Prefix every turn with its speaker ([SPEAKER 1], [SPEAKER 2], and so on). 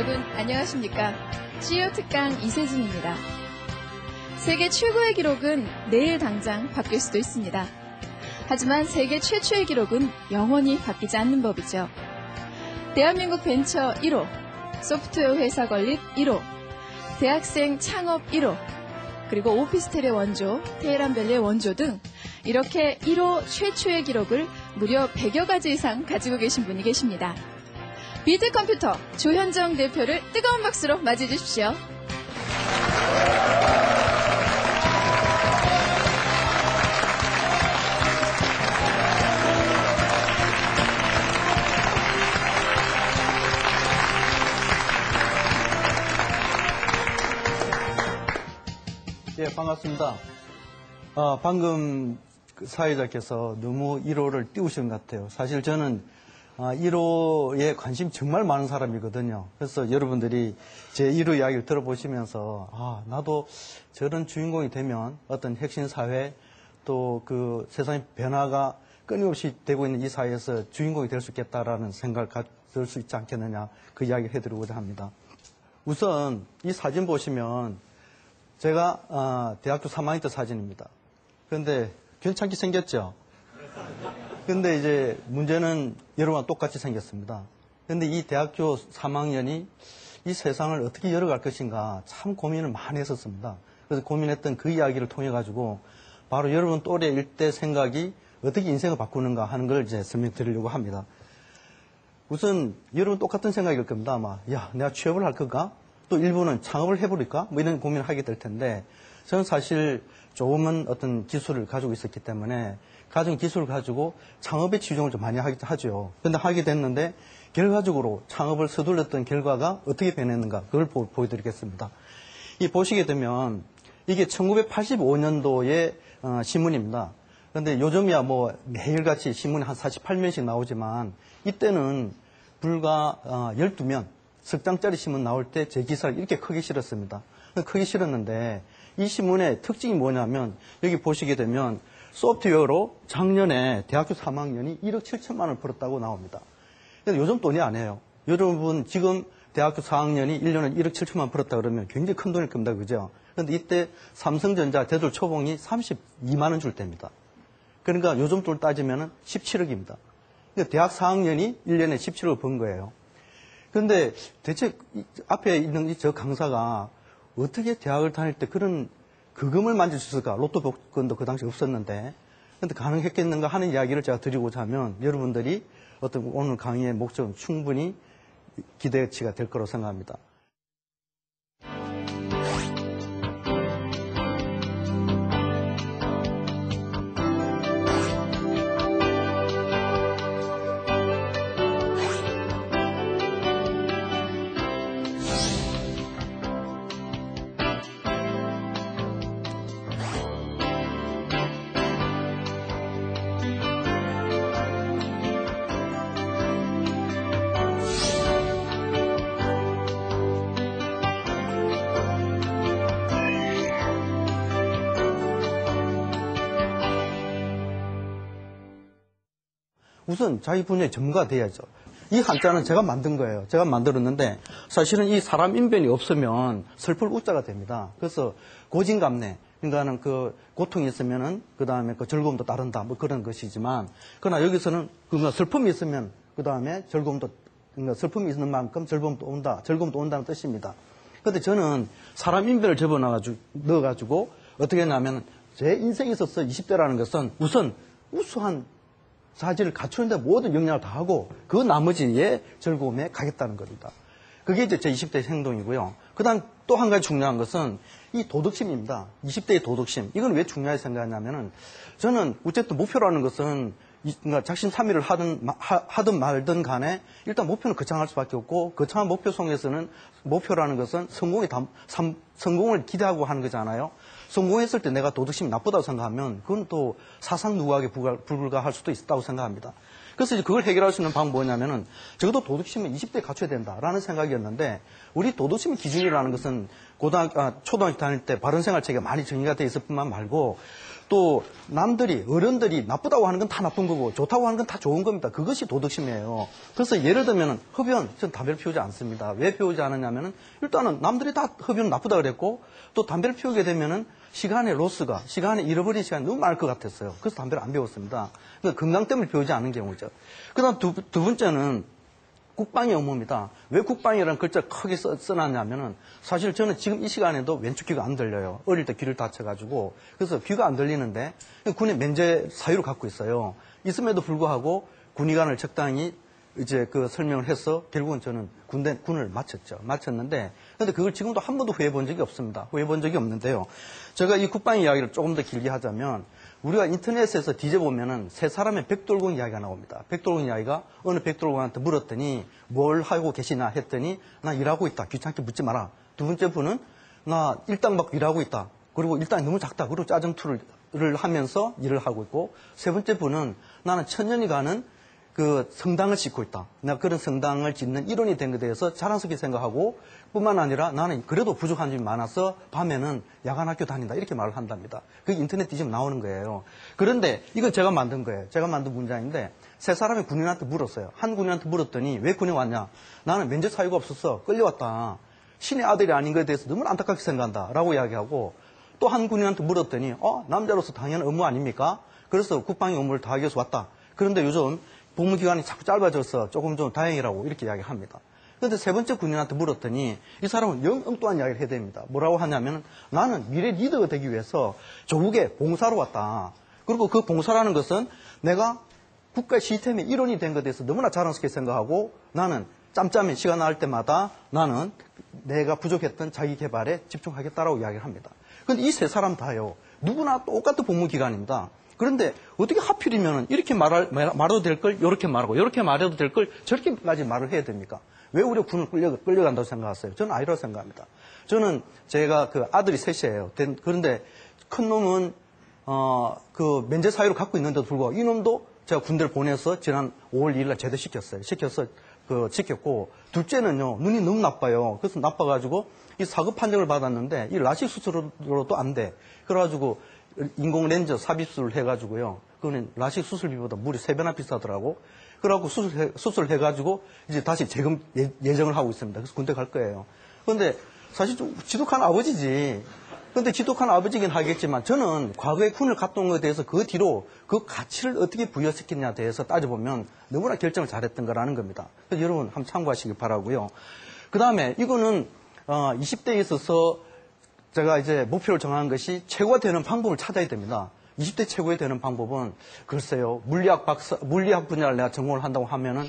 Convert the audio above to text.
[SPEAKER 1] 여러분 안녕하십니까? CEO 특강 이세진입니다. 세계 최고의 기록은 내일 당장 바뀔 수도 있습니다. 하지만 세계 최초의 기록은 영원히 바뀌지 않는 법이죠. 대한민국 벤처 1호, 소프트웨어 회사 건립 1호, 대학생 창업 1호, 그리고 오피스텔의 원조, 테헤란밸리의 원조 등 이렇게 1호 최초의 기록을 무려 100여 가지 이상 가지고 계신 분이 계십니다. 비트컴퓨터 조현정 대표를 뜨거운 박수로 맞이해 주십시오.
[SPEAKER 2] 예, 반갑습니다. 방금 사회자께서 너무 1호를 띄우신 것 같아요. 사실 저는 1호에 관심이 정말 많은 사람이거든요. 그래서 여러분들이 제 1호 이야기를 들어보시면서 나도 저런 주인공이 되면 어떤 혁신사회 또 그 세상의 변화가 끊임없이 되고 있는 이 사회에서 주인공이 될 수 있겠다라는 생각을 가질 수 있지 않겠느냐, 그 이야기를 해드리고자 합니다. 우선 이 사진 보시면 제가 대학교 3학년 때 사진입니다. 그런데 괜찮게 생겼죠? 근데 이제 문제는 여러분과 똑같이 생겼습니다. 근데 이 대학교 3학년이 이 세상을 어떻게 열어갈 것인가 참 고민을 많이 했었습니다. 그래서 고민했던 그 이야기를 통해 가지고 바로 여러분 또래일 때 생각이 어떻게 인생을 바꾸는가 하는 걸 이제 설명드리려고 합니다. 우선 여러분 똑같은 생각일 겁니다. 아마 내가 취업을 할 건가? 또 일부는 창업을 해버릴까? 뭐 이런 고민을 하게 될 텐데, 저는 사실 조금은 어떤 기술을 가지고 있었기 때문에 가진 기술을 가지고 창업에 치중을 좀 많이 하죠. 근데 하게 됐는데 결과적으로 창업을 서둘렀던 결과가 어떻게 변했는가, 그걸 보여드리겠습니다. 이 보시게 되면 이게 1985년도의 신문입니다. 그런데 요즘이야 뭐 매일같이 신문이 한 48면씩 나오지만 이때는 불과 12면 석 장짜리 신문 나올 때 제 기사를 이렇게 크게 실었습니다. 크게 실었는데 이 신문의 특징이 뭐냐면 여기 보시게 되면 소프트웨어로 작년에 대학교 3학년이 1억 7천만 원을 벌었다고 나옵니다. 근데 요즘 돈이 아니에요. 여러분 지금 대학교 4학년이 1년에 1억 7천만 원 벌었다 그러면 굉장히 큰 돈일 겁니다. 그죠? 그런데 이때 삼성전자 대졸 초봉이 32만 원 줄 때입니다. 그러니까 요즘 돈 따지면 17억입니다. 그러니까 대학 4학년이 1년에 17억을 번 거예요. 그런데 대체 앞에 있는 저 강사가 어떻게 대학을 다닐 때 그런 그금을 만질 수 있을까? 로또 복권도 그 당시 없었는데. 그런데 가능했겠는가 하는 이야기를 제가 드리고자 하면 여러분들이 어떤 오늘 강의의 목적은 충분히 기대치가 될 거라고 생각합니다. 우선 자기 분야의 전문가가 돼야죠. 이 한자는 제가 만든 거예요. 제가 만들었는데 사실은 이 사람 인변이 없으면 슬플 우자가 됩니다. 그래서 고진감래, 그러니까는 그 고통이 있으면은 그 다음에 그 즐거움도 따른다, 뭐 그런 것이지만, 그러나 여기서는 그러니까 슬픔이 있으면 그 다음에 즐거움도, 그러니까 슬픔이 있는 만큼 즐거움도 온다, 즐거움도 온다는 뜻입니다. 그런데 저는 사람 인변을 넣어가지고 어떻게 했냐면 제 인생에 있어서 20대라는 것은 우선 우수한 자질을 갖추는데 모든 역량을 다하고 그 나머지의 즐거움에 가겠다는 겁니다. 그게 이제 제 20대 행동이고요. 그 다음 또 한 가지 중요한 것은 이 도덕심입니다. 20대의 도덕심. 이건 왜 중요하게 생각하냐면은 저는 어쨌든 목표라는 것은 그러니까 작심삼일을 하든 말든 간에 일단 목표는 거창할 수밖에 없고, 거창한 목표 속에서는 목표라는 것은 성공을 기대하고 하는 거잖아요. 성공했을 때 내가 도덕심이 나쁘다고 생각하면 그건 또 사상 누각에 불과할 수도 있다고 생각합니다. 그래서 이제 그걸 해결할 수 있는 방법은 뭐냐면은 적어도 도덕심은 20대에 갖춰야 된다라는 생각이었는데 우리 도덕심 기준이라는 것은 초등학교 다닐 때 바른생활 체계가 많이 정의가 돼 있을 뿐만 말고 또 남들이 어른들이 나쁘다고 하는 건 다 나쁜 거고 좋다고 하는 건 다 좋은 겁니다. 그것이 도덕심이에요. 그래서 예를 들면 흡연, 전 담배를 피우지 않습니다. 왜 피우지 않느냐면은 일단은 남들이 다 흡연 나쁘다 그랬고 또 담배를 피우게 되면은 시간의 로스가 시간에 잃어버린 시간이 너무 많을 것 같았어요. 그래서 담배를 안 피웠습니다. 그러니까 건강 때문에 피우지 않은 경우죠. 그다음 두 번째는 국방의 의무입니다. 왜 국방이라는 글자를 크게 써놨냐면은 사실 저는 지금 이 시간에도 왼쪽 귀가 안 들려요. 어릴 때 귀를 다쳐가지고. 그래서 귀가 안 들리는데 군의 면제 사유를 갖고 있어요. 있음에도 불구하고 군의관을 적당히 이제 그 설명을 해서 결국은 저는 군을 마쳤죠. 마쳤는데 근데 그걸 지금도 한 번도 후회해 본 적이 없습니다. 후회해 본 적이 없는데요. 제가 이 국방 이야기를 조금 더 길게 하자면 우리가 인터넷에서 뒤져보면은 세 사람의 백돌공 이야기가 나옵니다. 백돌공 이야기가 어느 백돌공한테 물었더니 뭘 하고 계시나 했더니 나 일하고 있다. 귀찮게 묻지 마라. 두 번째 분은 나 일당 받고 일하고 있다. 그리고 일당이 너무 작다. 그리고 짜증투를 하면서 일을 하고 있고 세 번째 분은 나는 천년이 가는 그 성당을 짓고 있다. 내가 그런 성당을 짓는 일원이 된 것에 대해서 자랑스럽게 생각하고 뿐만 아니라 나는 그래도 부족한 점이 많아서 밤에는 야간 학교 다닌다. 이렇게 말을 한답니다. 그게 인터넷 뒤지면 나오는 거예요. 그런데 이건 제가 만든 거예요. 제가 만든 문장인데 세 사람이 군인한테 물었어요. 한 군인한테 물었더니 왜 군에 왔냐? 나는 면제 사유가 없어서 끌려왔다. 신의 아들이 아닌 것에 대해서 너무 안타깝게 생각한다. 라고 이야기하고 또 한 군인한테 물었더니 남자로서 당연한 의무 아닙니까? 그래서 국방의 의무를 다하기 위해서 왔다. 그런데 요즘 복무기간이 자꾸 짧아져서 조금 좀 다행이라고 이렇게 이야기합니다. 그런데 세 번째 군인한테 물었더니 이 사람은 영 엉뚱한 이야기를 해야 됩니다. 뭐라고 하냐면 나는 미래 리더가 되기 위해서 조국에 봉사로 왔다. 그리고 그 봉사라는 것은 내가 국가 시스템의 일원이 된 것에 대해서 너무나 자랑스럽게 생각하고 나는 짬짬이 시간 날 때마다 나는 내가 부족했던 자기 개발에 집중하겠다라고 이야기를 합니다. 그런데 이 세 사람 다요. 누구나 똑같은 복무기간입니다. 그런데 어떻게 하필이면 이렇게 말해도 될 걸 이렇게 말하고 이렇게 말해도 될 걸 저렇게까지 말을 해야 됩니까? 왜 우리가 군을 끌려간다고 생각하세요? 저는 아니라고 생각합니다. 저는 제가 그 아들이 셋이에요. 그런데 큰 놈은 그 면제 사유를 갖고 있는데도 불구하고 이 놈도 제가 군대를 보내서 지난 5월 2일 날 제대시켰어요. 시켰고 둘째는요 눈이 너무 나빠요. 그래서 나빠가지고 이 사급 판정을 받았는데 이 라식 수술로도 안 돼. 그래가지고 인공 렌즈 삽입술을 해가지고요. 그거는 라식 수술비보다 무려 3배나 비싸더라고. 그래갖고 수술해가지고 이제 다시 재검 예정을 하고 있습니다. 그래서 군대 갈 거예요. 그런데 사실 좀 지독한 아버지지. 그런데 지독한 아버지긴 하겠지만 저는 과거에 군을 갔다 온 것에 대해서 그 뒤로 그 가치를 어떻게 부여시켰냐에 대해서 따져보면 너무나 결정을 잘했던 거라는 겁니다. 그래서 여러분 한번 참고하시기 바라고요. 그 다음에 이거는 20대에 있어서 제가 이제 목표를 정한 것이 최고가 되는 방법을 찾아야 됩니다. 20대 최고가 되는 방법은 글쎄요. 물리학 분야를 내가 전공을 한다고 하면은